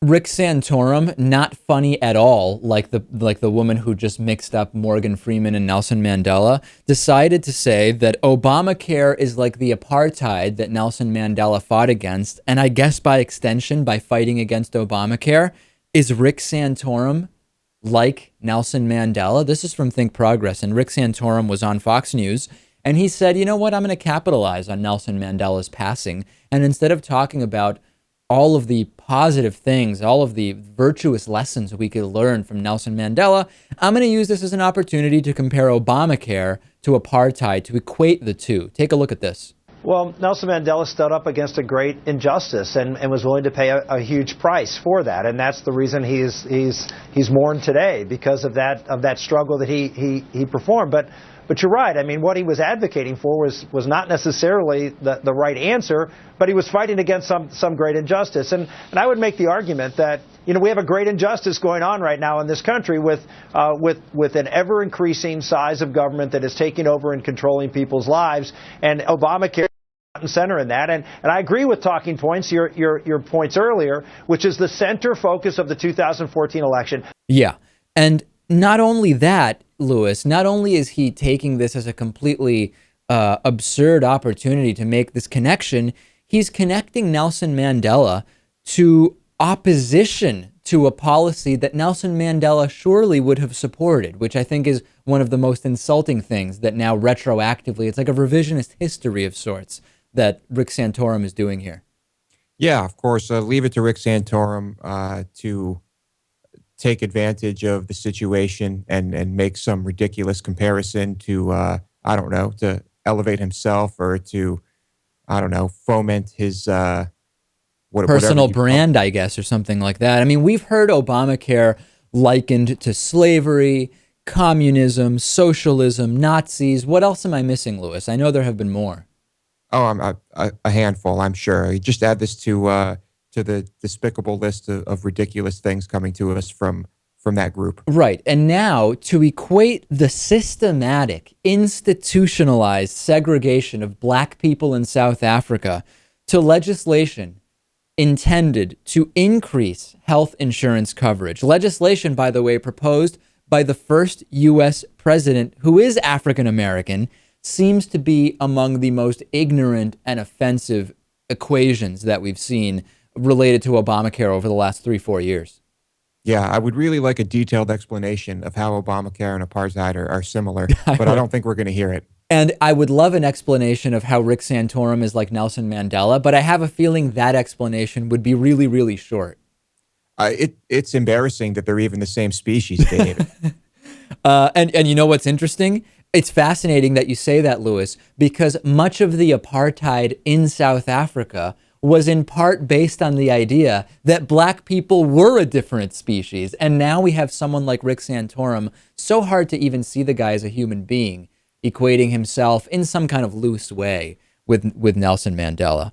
Rick Santorum, not funny at all, like the woman who just mixed up Morgan Freeman and Nelson Mandela, decided to say that Obamacare is like the apartheid that Nelson Mandela fought against, and I guess by extension, by fighting against Obamacare, is Rick Santorum like Nelson Mandela? This is from Think Progress, and Rick Santorum was on Fox News, and he said, you know what, I'm going to capitalize on Nelson Mandela's passing, and instead of talking about all of the positive things, all of the virtuous lessons we could learn from Nelson Mandela, I'm going to use this as an opportunity to compare Obamacare to apartheid, to equate the two. Take a look at this. Well, Nelson Mandela stood up against a great injustice and was willing to pay a huge price for that, and that's the reason he's mourned today, because of that struggle that he performed. But you're right. I mean, what he was advocating for was not necessarily the right answer, but he was fighting against some great injustice. And I would make the argument that, you know, we have a great injustice going on right now in this country with an ever increasing size of government that is taking over and controlling people's lives, and Obamacare and center in that, and I agree with talking points, your points earlier, which is the center focus of the 2014 election. Yeah, and not only that, Lewis, not only is he taking this as a completely absurd opportunity to make this connection, he's connecting Nelson Mandela to opposition to a policy that Nelson Mandela surely would have supported, which I think is one of the most insulting things that now retroactively, it's like a revisionist history of sorts that Rick Santorum is doing here. Yeah, of course. Leave it to Rick Santorum to take advantage of the situation and make some ridiculous comparison to, I don't know, to elevate himself or to, I don't know, foment his personal brand, I guess, or something like that. I mean, we've heard Obamacare likened to slavery, communism, socialism, Nazis. What else am I missing, Lewis? I know there have been more. Oh, a handful, I'm sure. You just add this to the despicable list of ridiculous things coming to us from that group. Right. And now to equate the systematic, institutionalized segregation of black people in South Africa to legislation intended to increase health insurance coverage. Legislation, by the way, proposed by the first U.S. president who is African American, seems to be among the most ignorant and offensive equations that we've seen related to Obamacare over the last 3-4 years. Yeah, I would really like a detailed explanation of how Obamacare and apartheid are similar, but I don't think we're going to hear it. And I would love an explanation of how Rick Santorum is like Nelson Mandela, but I have a feeling that explanation would be really, really short. It's embarrassing that they're even the same species, Dave. And you know what's interesting? It's fascinating that you say that, Lewis, because much of the apartheid in South Africa was in part based on the idea that black people were a different species. And now we have someone like Rick Santorum, so hard to even see the guy as a human being, equating himself in some kind of loose way with Nelson Mandela.